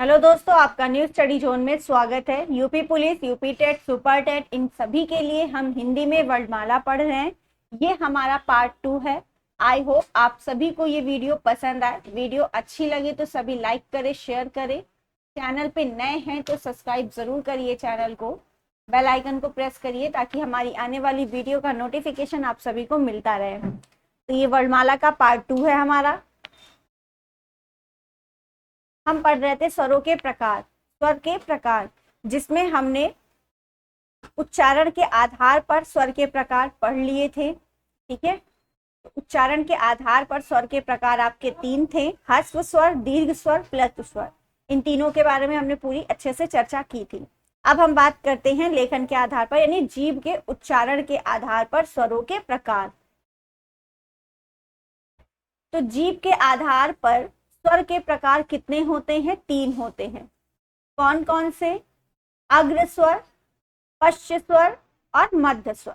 Hello दोस्तों, आपका new study zone में स्वागत है। UP police, UP TET, super TET, इन सभी के लिए हम हिंदी में वर्णमाला पढ़ रहे हैं। ये हमारा पार्ट 2 है। आई होप आप सभी को ये वीडियो पसंद आए। वीडियो अच्छी लगे तो सभी लाइक करें, शेयर करें। चैनल पे नए हैं तो सब्सक्राइब जरूर करिए चैनल को। बेल आइकन को प्रेस करिए ताकि हमारी आने वाली वीडियो का नोटिफिकेशन आप सभी को मिलता रहे। तो ये वर्णमाला का पार्ट 2 है हमारा। हम पढ़ रहे थे स्वरों के प्रकार, स्वर के प्रकार, जिसमें हमने उच्चारण के आधार पर स्वर के प्रकार पढ़ लिए थे। ठीक है, उच्चारण के आधार पर स्वर के प्रकार आपके 3 थे: ह्रस्व स्वर, दीर्घ स्वर, प्लुत स्वर। इन तीनों के बारे में हमने पूरी अच्छे से चर्चा की थी। अब हम बात करते हैं लेखन के आधार पर, यानी जीभ के उच्चारण के आधार पर स्वरों के प्रकार। तो जीभ के आधार पर स्वर के प्रकार कितने होते हैं? 3 होते हैं। कौन कौन से? अग्र स्वर, पश्च स्वर और मध्य स्वर।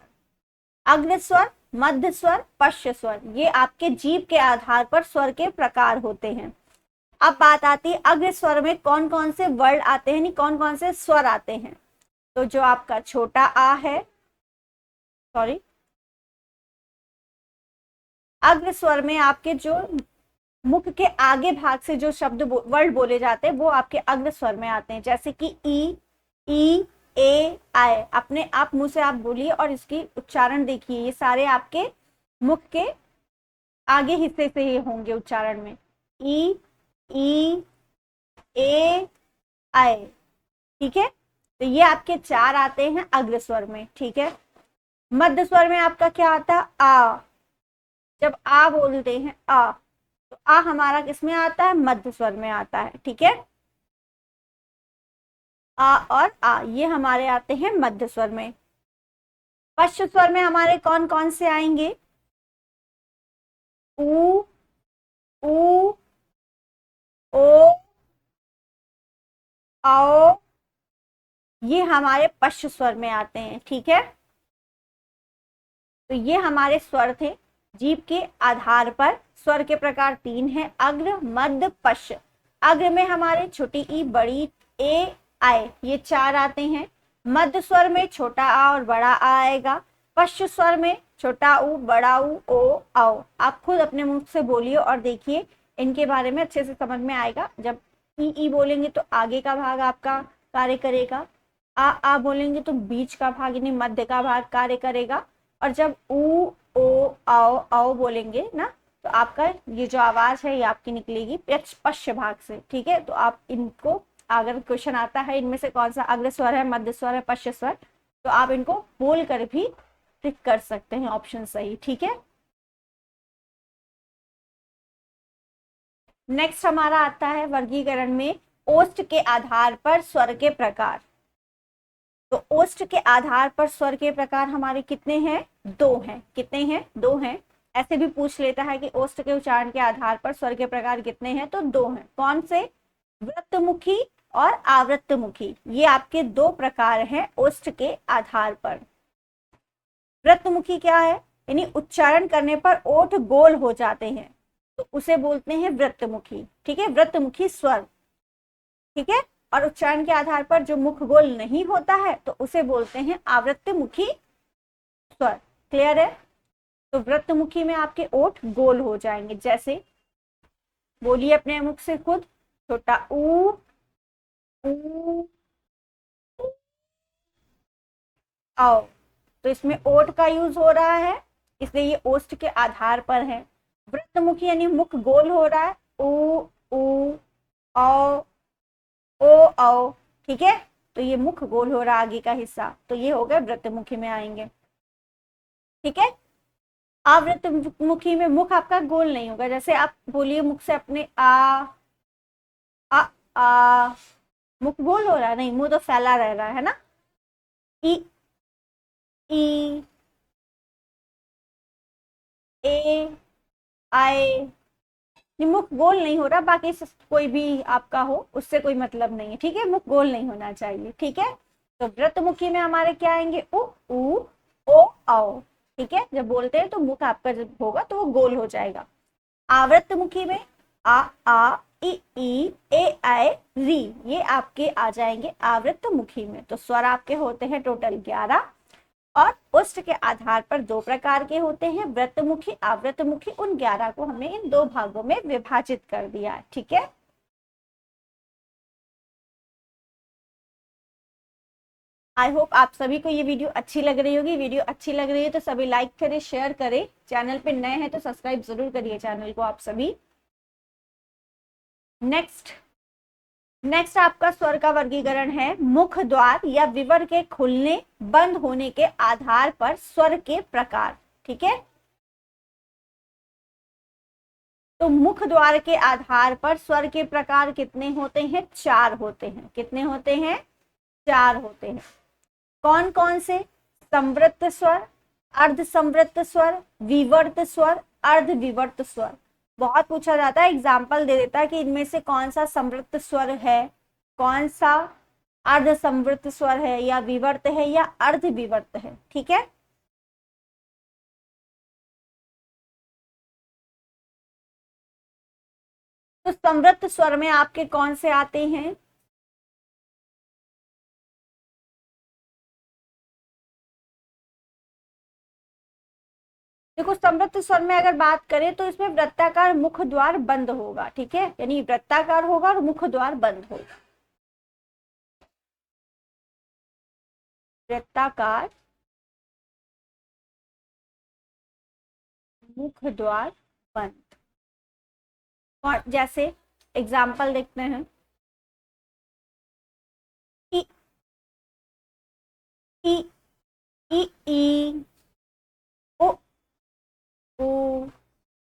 अग्र स्वर, मध्य स्वर, पश्च स्वर, ये आपके जीभ के आधार पर स्वर के प्रकार होते हैं। अब बात आती है अग्र स्वर में कौन कौन से वर्ड आते हैं, कौन कौन से स्वर आते हैं। तो जो आपका छोटा आ है, सॉरी, अग्र स्वर में आपके जो मुख के आगे भाग से जो शब्द वर्ड बोले जाते हैं वो आपके अग्र स्वर में आते हैं। जैसे कि ई, ए, आए। अपने आप मुंह से आप बोलिए और इसकी उच्चारण देखिए, ये सारे आपके मुख के आगे हिस्से से ही होंगे उच्चारण में। ई, ए, आए। ठीक है, तो ये आपके 4 आते हैं अग्र स्वर में। ठीक है, मध्य स्वर में आपका क्या आता है? आ। जब आ बोलते हैं आ, तो आ हमारा किसमें आता है? मध्य स्वर में आता है। ठीक है, आ और आ ये हमारे आते हैं मध्य स्वर में। पश्च स्वर में हमारे कौन कौन से आएंगे? ऊ, ऊ, ओ, आओ, ये हमारे पश्च स्वर में आते हैं। ठीक है, तो ये हमारे स्वर थे। जीभ के आधार पर स्वर के प्रकार 3 हैं: अग्र, मध्य, पश्च। अग्र में हमारे छोटी ई, बड़ी ए, आए, ये 4 आते हैं। मध्य स्वर में छोटा आ और बड़ा आ आएगा। पश्च स्वर में छोटा ऊ, बड़ा ऊ, ओ, आओ। आप खुद अपने मुंह से बोलिए और देखिए, इनके बारे में अच्छे से समझ में आएगा। जब ई बोलेंगे तो आगे का भाग आपका कार्य करेगा। आ बोलेंगे तो बीच का भाग यानी मध्य का भाग कार्य करेगा। और जब ऊ, ओ, आओ, आओ बोलेंगे ना, तो आपका ये जो आवाज है ये आपकी निकलेगी पश्च भाग से। ठीक है, तो आप इनको, अगर क्वेश्चन आता है इनमें से कौन सा अग्र स्वर है, मध्य स्वर है, पश्च स्वर, तो आप इनको बोल कर भी टिक कर सकते हैं ऑप्शन सही। ठीक है, नेक्स्ट हमारा आता है वर्गीकरण में ओष्ठ के आधार पर स्वर के प्रकार। तो ओष्ठ के आधार पर स्वर के प्रकार हमारे कितने हैं? 2 हैं। कितने हैं? 2 हैं। ऐसे भी पूछ लेता है कि ओष्ठ के उच्चारण के आधार पर स्वर के प्रकार कितने हैं, तो 2 हैं। कौन से? वृत्तमुखी और आवृत्तमुखी, ये आपके 2 प्रकार हैं ओष्ठ के आधार पर। वृत्तमुखी क्या है? यानी उच्चारण करने पर ओठ गोल हो जाते हैं, तो उसे बोलते हैं वृत्तमुखी। ठीक है, वृत्तमुखी स्वर। ठीक है, और उच्चारण के आधार पर जो मुख गोल नहीं होता है तो उसे बोलते हैं आवृत्तमुखी स्वर। क्लियर है? तो वृत्तमुखी में आपके ओठ गोल हो जाएंगे। जैसे बोलिए अपने मुख से खुद, छोटा ऊ, ऊ, आओ। तो इसमें ओठ का यूज हो रहा है, इसलिए ये ओष्ठ के आधार पर है। वृत्तमुखी यानी मुख गोल हो रहा है, ऊ, ऊ, आओ, ओ, आओ। ठीक है, तो ये मुख गोल हो रहा है आगे का हिस्सा, तो ये हो गए वृत्तमुखी में आएंगे। ठीक है, आवृत्तमुखी में मुख आपका गोल नहीं होगा। जैसे आप बोलिए मुख से अपने आ, आ, मुख गोल हो रहा है? नहीं, मुंह तो फैला रह रहा है ना। ई, ई, ए, आए, ये मुख गोल नहीं हो रहा। बाकी कोई भी आपका हो उससे कोई मतलब नहीं है। ठीक है, मुख गोल नहीं होना चाहिए। ठीक है, तो वृत्तमुखी में हमारे क्या आएंगे? उ, ऊ, ओ, आओ। ठीक है, जब बोलते हैं तो मुख आपका जब होगा तो वो गोल हो जाएगा। आवृत्तमुखी में आ, इ ई ए ऐ री, ये आपके आ जाएंगे आवृत्तमुखी में। तो स्वर आपके होते हैं टोटल 11 और उष्ट के आधार पर 2 प्रकार के होते हैं, वृत्तमुखी, आवृत्तमुखी। उन 11 को हमने इन 2 भागों में विभाजित कर दिया है, ठीक है। आई होप आप सभी को ये वीडियो अच्छी लग रही होगी। वीडियो अच्छी लग रही है तो सभी लाइक करें, शेयर करें। चैनल पे नए हैं तो सब्सक्राइब जरूर करिए चैनल को आप सभी। नेक्स्ट आपका स्वर का वर्गीकरण है मुख द्वार या विवर के खुलने बंद होने के आधार पर स्वर के प्रकार, ठीक है। तो मुख द्वार के आधार पर स्वर के प्रकार कितने होते हैं? 4 होते हैं। कितने होते हैं? 4 होते हैं। कौन कौन से? संवृत्त स्वर, अर्ध संवृत्त स्वर, विवर्त स्वर, अर्ध विवर्त स्वर। बहुत पूछा जाता है, एग्जाम्पल दे देता है कि इनमें से कौन सा संवृत्त स्वर है, कौन सा अर्ध संवृत्त स्वर है, या विवर्त है या अर्ध विवर्त है, ठीक है। तो संवृत्त स्वर में आपके कौन से आते हैं? देखो, समृद्ध स्वर में अगर बात करें तो इसमें वृत्ताकार मुख द्वार बंद होगा, ठीक है, यानी वृत्ताकार होगा और मुख द्वार बंद होगा। वृत्ताकार मुख द्वार बंद। और जैसे एग्जाम्पल देखते हैं, ई ई ई ई ओ ओ,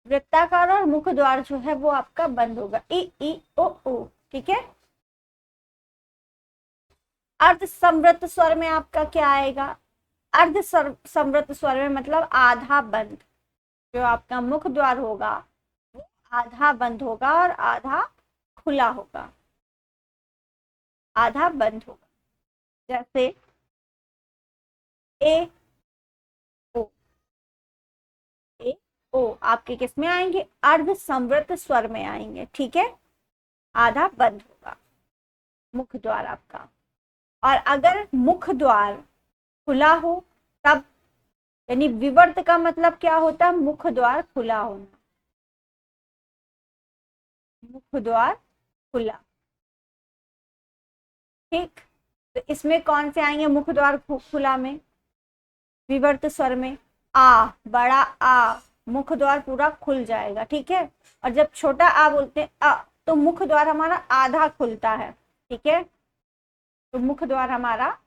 वृत्ताकार और मुख द्वार जो है वो आपका बंद होगा, ई ई ओ, ठीक है। अर्ध समृद्ध स्वर में आपका क्या आएगा? अर्ध समृद्ध स्वर में मतलब आधा बंद, जो आपका मुख द्वार होगा वो आधा बंद होगा और आधा खुला होगा, आधा बंद होगा। जैसे ए ओ, ए ओ आपके किस में आएंगे? अर्ध समृद्ध स्वर में आएंगे, ठीक है, आधा बंद होगा मुख द्वार आपका। और अगर मुख द्वार खुला हो तब, यानी विवर्त का मतलब क्या होता है? मुख द्वार खुला होना, मुख द्वार खुला, ठीक। तो इसमें कौन से आएंगे मुख द्वार खुला में? विवर्त स्वर में आ, बड़ा आ, मुख द्वार पूरा खुल जाएगा, ठीक है। और जब छोटा आ बोलते हैं अ, तो मुख द्वार हमारा आधा खुलता है, ठीक है। तो मुख द्वार हमारा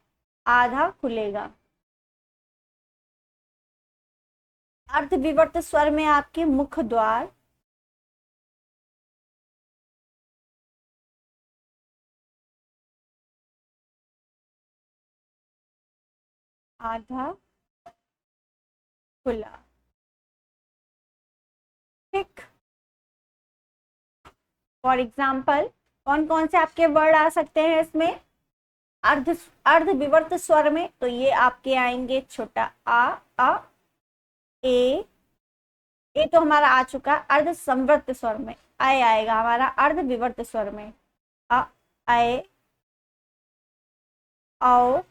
आधा खुलेगा। अर्ध विवर्त स्वर में आपके मुख द्वार आधा खुला, ठीक। फॉर एग्जाम्पल कौन कौन से आपके वर्ड आ सकते हैं इसमें? अर्ध अर्ध विवर्त स्वर में तो ये आपके आएंगे छोटा आ ए, ए तो हमारा आ चुका। अर्ध संवृत स्वर में आए आएगा हमारा, अर्ध विवर्त स्वर में आ, आए, औ,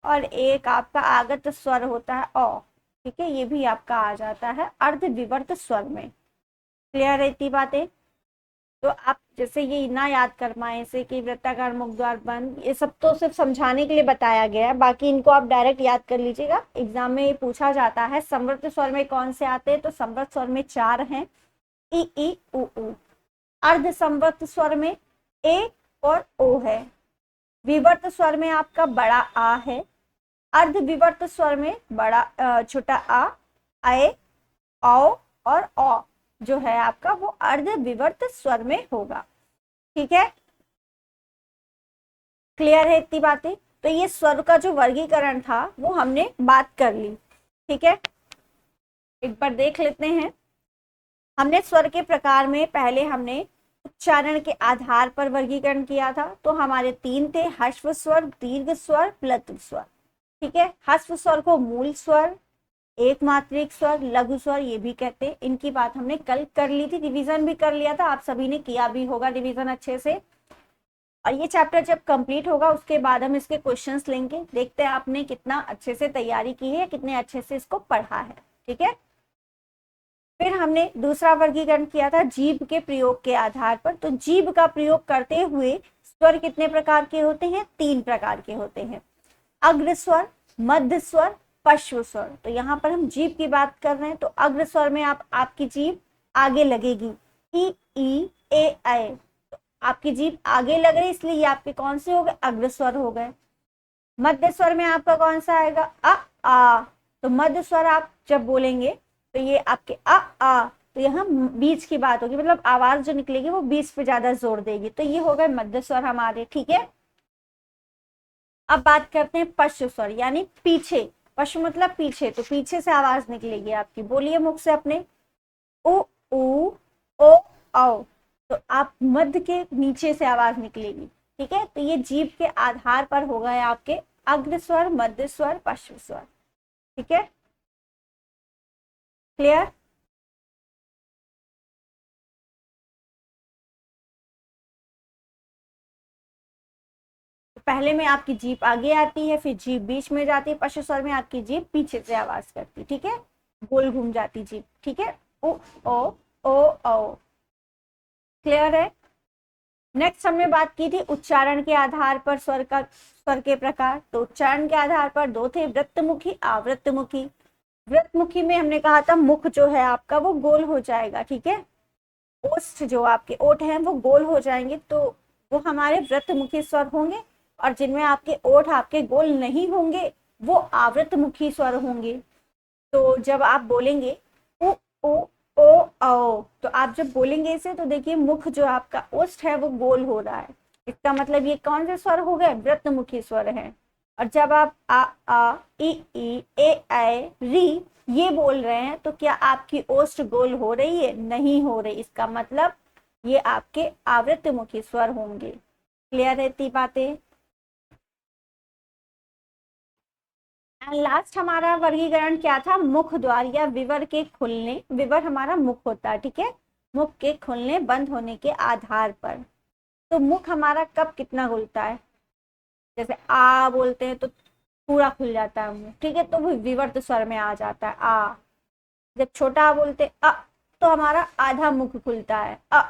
और एक आपका आगत स्वर होता है औ, ठीक है, ये भी आपका आ जाता है अर्ध विवर्त स्वर में। क्लियर है इतनी बातें? तो आप जैसे ये ना याद कर पाए ऐसे कि वृत्ताकार मुख द्वार बंद, ये सब तो सिर्फ समझाने के लिए बताया गया है, बाकी इनको आप डायरेक्ट याद कर लीजिएगा। एग्जाम में ये पूछा जाता है समृद्ध स्वर में कौन से आते हैं, तो समृद्ध स्वर में 4 हैं, ई ई उ। अर्ध समृद्ध स्वर में ए और ओ है। विवर्त स्वर में आपका बड़ा आ है। अर्ध विवर्त स्वर में बड़ा छोटा आ, आए, औ और औ जो है आपका वो अर्ध विवर्त स्वर में होगा, ठीक है। क्लियर है इतनी बातें? तो ये स्वर का जो वर्गीकरण था वो हमने बात कर ली, ठीक है। एक बार देख लेते हैं। हमने स्वर के प्रकार में पहले हमने उच्चारण के आधार पर वर्गीकरण किया था, तो हमारे 3 थे, ह्रस्व स्वर, दीर्घ स्वर, प्लुत स्वर, ठीक है। ह्रस्व स्वर को मूल स्वर, एक मात्रिक स्वर, लघु स्वर ये भी कहते हैं। इनकी बात हमने कल कर ली थी, रिवीजन भी कर लिया था, आप सभी ने किया भी होगा रिवीजन अच्छे से। और ये चैप्टर जब कंप्लीट होगा उसके बाद हम इसके क्वेश्चंस लेंगे, देखते हैं आपने कितना अच्छे से तैयारी की है, कितने अच्छे से इसको पढ़ा है। ठीक है, फिर हमने दूसरा वर्गीकरण किया था जीभ के प्रयोग के आधार पर। तो जीभ का प्रयोग करते हुए स्वर कितने प्रकार के होते हैं? 3 प्रकार के होते हैं, अग्र स्वर, मध्य स्वर, पश्व स्वर। तो यहाँ पर हम जीभ की बात कर रहे हैं, तो अग्र स्वर में आपकी जीभ आगे लगेगी, ई ए ऐ। तो आपकी जीभ आगे लग रही, इसलिए ये आपके कौन से हो गए? अग्र स्वर हो गए। मध्य स्वर में आपका कौन सा आएगा? अ आ। तो मध्य स्वर आप जब बोलेंगे तो ये आपके अ आ, तो यहाँ बीच की बात होगी, मतलब आवाज जो निकलेगी वो बीच पे ज्यादा जोर देगी, तो ये हो गए मध्य स्वर हमारे। ठीक है, अब बात करते हैं पश्व स्वर, यानी पीछे। पश्व मतलब पीछे, तो पीछे से आवाज निकलेगी आपकी, बोलिए मुख से अपने, उ ऊ ओ औ। तो आप मध्य के नीचे से आवाज निकलेगी। ठीक है, तो ये जीभ के आधार पर हो गए आपके अग्र स्वर, मध्य स्वर, पश्व स्वर। ठीक है, क्लियर? पहले में आपकी जीभ आगे आती है, फिर जीभ बीच में जाती है, पश्व स्वर में आपकी जीभ पीछे से आवाज करती। ठीक है, गोल घूम जाती जीभ। ठीक है, उ ओ ओ औ। क्लियर है? नेक्स्ट हमने बात की थी उच्चारण के आधार पर स्वर के प्रकार। तो उच्चारण के आधार पर 2 थे, वृत्तमुखी, आवृत्तमुखी। वृत्तमुखी में हमने कहा था मुख जो है आपका वो गोल हो जाएगा। ठीक है, ओष्ठ जो आपके ओठ हैं वो गोल हो जाएंगे, तो वो हमारे वृत्तमुखी स्वर होंगे। और जिनमें आपके ओठ आपके गोल नहीं होंगे वो आवृत्तमुखी स्वर होंगे। तो जब आप बोलेंगे उ उ ओ औ, तो आप जब बोलेंगे इसे तो देखिए मुख जो आपका ओष्ठ है वो गोल हो रहा है, इसका मतलब ये कौन से स्वर हो गए? वृत्तमुखी स्वर है। और जब आप आ ई ए ऐ री ये बोल रहे हैं तो क्या आपकी ओष्ठ गोल हो रही है? नहीं हो रही, इसका मतलब ये आपके आवृत्तमुखी स्वर होंगे। क्लियर रहती बातें? एंड लास्ट हमारा वर्गीकरण क्या था? मुख द्वार या विवर के खुलने, विवर हमारा मुख होता है। ठीक है, मुख के खुलने बंद होने के आधार पर। तो मुख हमारा कब कितना खुलता है? जैसे आ बोलते हैं तो पूरा खुल जाता है मुंह। ठीक है, तो वो विवर्त स्वर में आ जाता है आ। जब छोटा आ बोलते अ, तो हमारा आधा मुख खुलता है अ।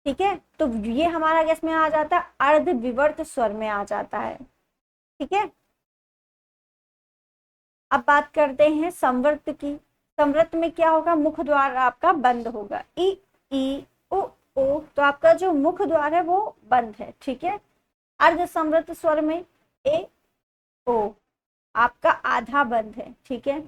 ठीक है, तो ये हमारा किस में आ जाता है? अर्ध विवर्त स्वर में आ जाता है। ठीक है, अब बात करते हैं संवृत की। संवृत में क्या होगा? मुख द्वार आपका बंद होगा, ई उ ओ, तो आपका जो मुख द्वार है वो बंद है। ठीक है, अर्ध संवृत स्वर में ए ओ, आपका आधा बंद है। ठीक है,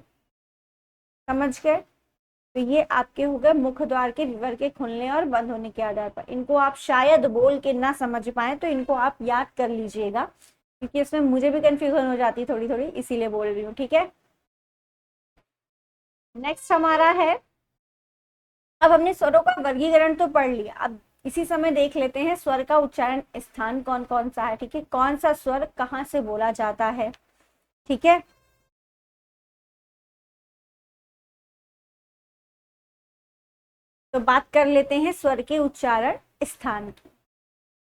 समझ गए? तो ये आपके हो गए मुख द्वार के विवर के खुलने और बंद होने के आधार पर। इनको आप शायद बोल के ना समझ पाए तो इनको आप याद कर लीजिएगा, क्योंकि इसमें मुझे भी कंफ्यूजन हो जाती है थोड़ी थोड़ी, इसीलिए बोल रही हूँ। ठीक है, नेक्स्ट हमारा है, अब हमने स्वरों का वर्गीकरण तो पढ़ लिया, अब इसी समय देख लेते हैं स्वर का उच्चारण स्थान कौन कौन सा है। ठीक है, कौन सा स्वर कहाँ से बोला जाता है। ठीक है, तो बात कर लेते हैं स्वर के उच्चारण स्थान की।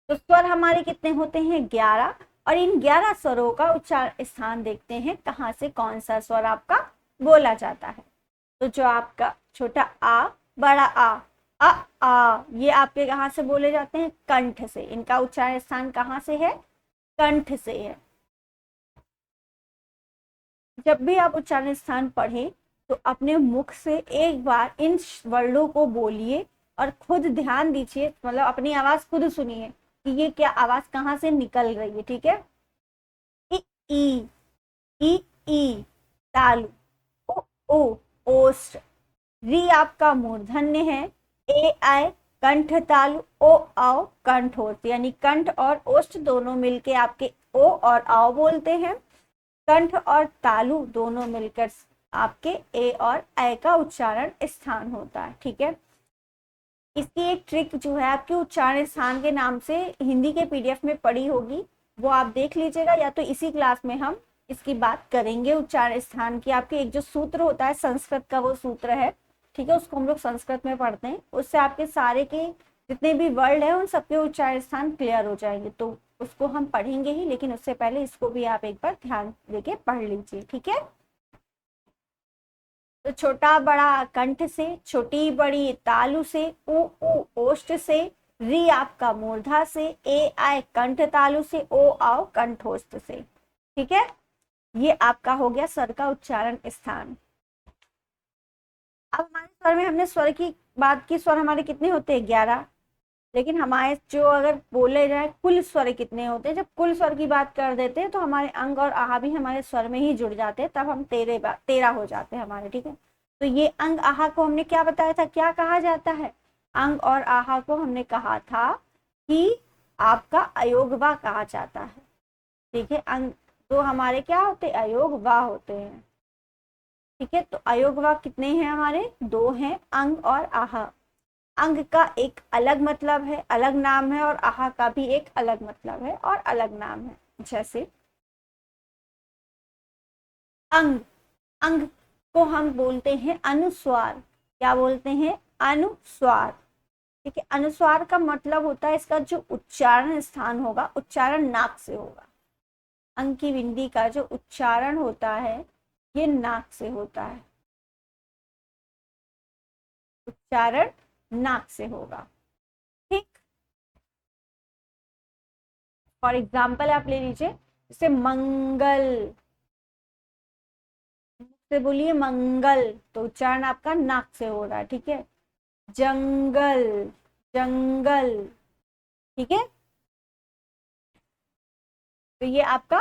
तो स्वर हमारे कितने होते हैं? 11। और इन 11 स्वरों का उच्चारण स्थान देखते हैं, कहाँ से कौन सा स्वर आपका बोला जाता है। तो जो आपका छोटा आ, बड़ा आ ये आपके कहाँ से बोले जाते हैं? कंठ से। इनका उच्चारण स्थान कहाँ से है? कंठ से है। जब भी आप उच्चारण स्थान पढ़ें तो अपने मुख से एक बार इन वर्णों को बोलिए और खुद ध्यान दीजिए, मतलब अपनी आवाज खुद सुनिए कि ये क्या आवाज कहाँ से निकल रही है। ठीक है, इ ई ई तालु, ओ ओ ओष्ठ, री आपका मूर्धन्य है, ए आय कंठ तालु, ओ आओ कंठ ओष्ठ, यानी कंठ और ओष्ठ दोनों मिलके आपके ओ और आओ बोलते हैं। कंठ और तालु दोनों मिलकर आपके ए और ऐ का उच्चारण स्थान होता है। ठीक है, इसकी एक ट्रिक जो है आपके उच्चारण स्थान के नाम से हिंदी के पीडीएफ में पड़ी होगी, वो आप देख लीजिएगा, या तो इसी क्लास में हम इसकी बात करेंगे उच्चारण स्थान की। आपके एक जो सूत्र होता है संस्कृत का वो सूत्र है, ठीक है, उसको हम लोग संस्कृत में पढ़ते हैं, उससे आपके सारे के जितने भी वर्ड है उन सबके उच्चारण स्थान क्लियर हो जाएंगे। तो उसको हम पढ़ेंगे ही, लेकिन उससे पहले इसको भी आप एक बार ध्यान देके पढ़ लीजिए, ठीक है। तो छोटा बड़ा कंठ से, छोटी बड़ी तालु से, उ ओष्ठ से, री आपका मूर्धा से, ए आए कंठ तालु से, ओ आओ कंठोष्ठ से, ठीक है। ये आपका हो गया स्वर का उच्चारण स्थान। अब हमारे स्वर में हमने स्वर की बात की, स्वर हमारे कितने होते हैं 11, लेकिन हमारे जो अगर बोले जाए कुल स्वर कितने होते हैं, जब कुल स्वर की बात कर देते हैं तो हमारे अंग और आहा भी हमारे स्वर में ही जुड़ जाते हैं, तब हम 13 हो जाते हैं हमारे, ठीक है। तो ये अंग आहा को हमने क्या बताया था, क्या कहा जाता है, अंग और आहा को हमने कहा था कि आपका अयोगवा कहा जाता है, ठीक है। अंग तो हमारे क्या होते हैं, अयोगवा होते हैं, ठीक है। तो अयोगवा कितने हैं हमारे, 2 हैं, अंग और आहा। अंग का एक अलग मतलब है, अलग नाम है, और आहा का भी एक अलग मतलब है और अलग नाम है। जैसे अंग, अंग को हम बोलते हैं अनुस्वार, क्या बोलते हैं, अनुस्वार, ठीक है। अनुस्वार का मतलब होता है इसका जो उच्चारण स्थान होगा, उच्चारण नाक से होगा। अंग की बिंदी का जो उच्चारण होता है ये नाक से होता है, उच्चारण नाक से होगा, ठीक। फॉर एग्जाम्पल आप ले लीजिए, जैसे मंगल, से बोलिए मंगल, तो उच्चारण आपका नाक से हो रहा है, ठीक है। जंगल, जंगल, ठीक है। तो ये आपका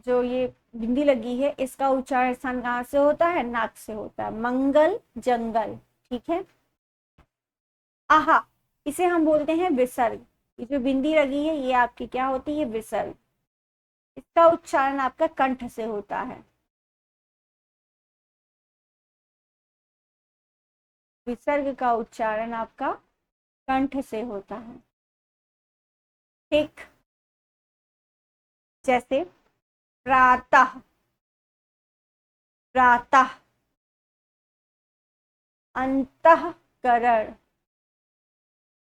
जो ये बिंदी लगी है इसका उच्चारण स्थान कहाँ से होता है, नाक से होता है, मंगल जंगल, ठीक है। आहा, इसे हम बोलते हैं विसर्ग, ये जो बिंदी लगी है ये आपकी क्या होती है, विसर्ग। इसका उच्चारण आपका कंठ से होता है, विसर्ग का उच्चारण आपका कंठ से होता है, ठीक। जैसे प्रातः, प्रातः, अंतःकरण,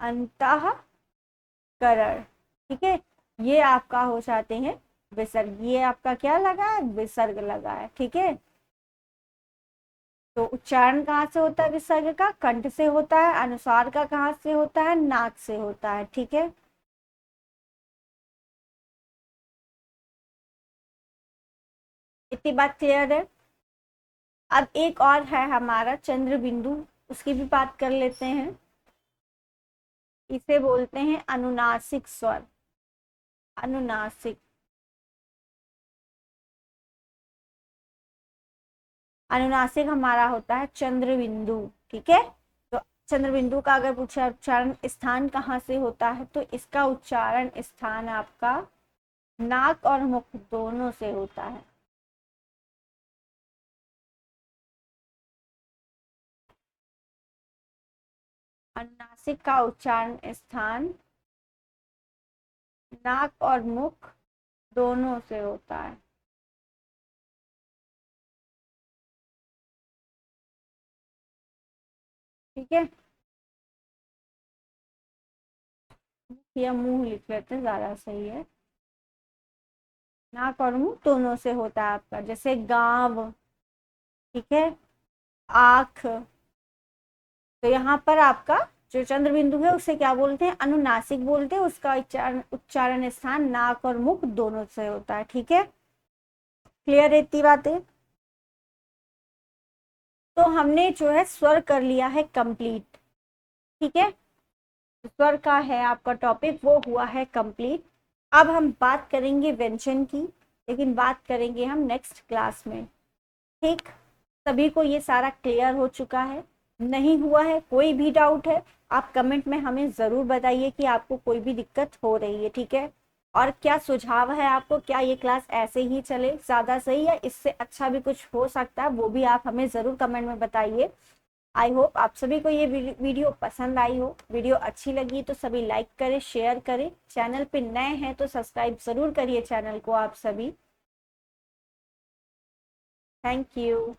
अंतःकरण, ठीक है। ये आपका हो जाते हैं विसर्ग, ये आपका क्या लगा है, विसर्ग लगा है, ठीक है। तो उच्चारण कहाँ से होता है विसर्ग का, कंठ से होता है। अनुस्वार का कहाँ से होता है, नाक से होता है, ठीक है। इतनी बात क्लियर है। अब एक और है हमारा चंद्र बिंदु, उसकी भी बात कर लेते हैं। इसे बोलते हैं अनुनासिक स्वर, अनुनासिक, अनुनासिक हमारा होता है चंद्र बिंदु, ठीक है। तो चंद्र बिंदु का अगर पूछा उच्चारण स्थान कहाँ से होता है, तो इसका उच्चारण स्थान आपका नाक और मुख दोनों से होता है, अनुनासिक का उच्चारण स्थान नाक और मुख दोनों से होता है, ठीक है। या मुंह लिख लेते हैं, ज्यादा सही है। नाक और मुंह दोनों से होता है आपका, जैसे गांव, ठीक है, आंख। तो यहाँ पर आपका जो चंद्र बिंदु है उसे क्या बोलते हैं, अनुनासिक बोलते हैं, उसका उच्चारण उच्चारण स्थान नाक और मुख दोनों से होता है, ठीक है। क्लियर है इतनी बातें। तो हमने जो है स्वर कर लिया है कंप्लीट, ठीक है। स्वर का है आपका टॉपिक वो हुआ है कंप्लीट। अब हम बात करेंगे व्यंजन की, लेकिन बात करेंगे हम नेक्स्ट क्लास में, ठीक। सभी को ये सारा क्लियर हो चुका है, नहीं हुआ है, कोई भी डाउट है आप कमेंट में हमें ज़रूर बताइए कि आपको कोई भी दिक्कत हो रही है, ठीक है। और क्या सुझाव है आपको, क्या ये क्लास ऐसे ही चले ज़्यादा सही है, इससे अच्छा भी कुछ हो सकता है, वो भी आप हमें ज़रूर कमेंट में बताइए। आई होप आप सभी को ये वीडियो पसंद आई हो। वीडियो अच्छी लगी तो सभी लाइक करें, शेयर करें, चैनल पे नए हैं तो सब्सक्राइब ज़रूर करिए चैनल को आप सभी। Thank you.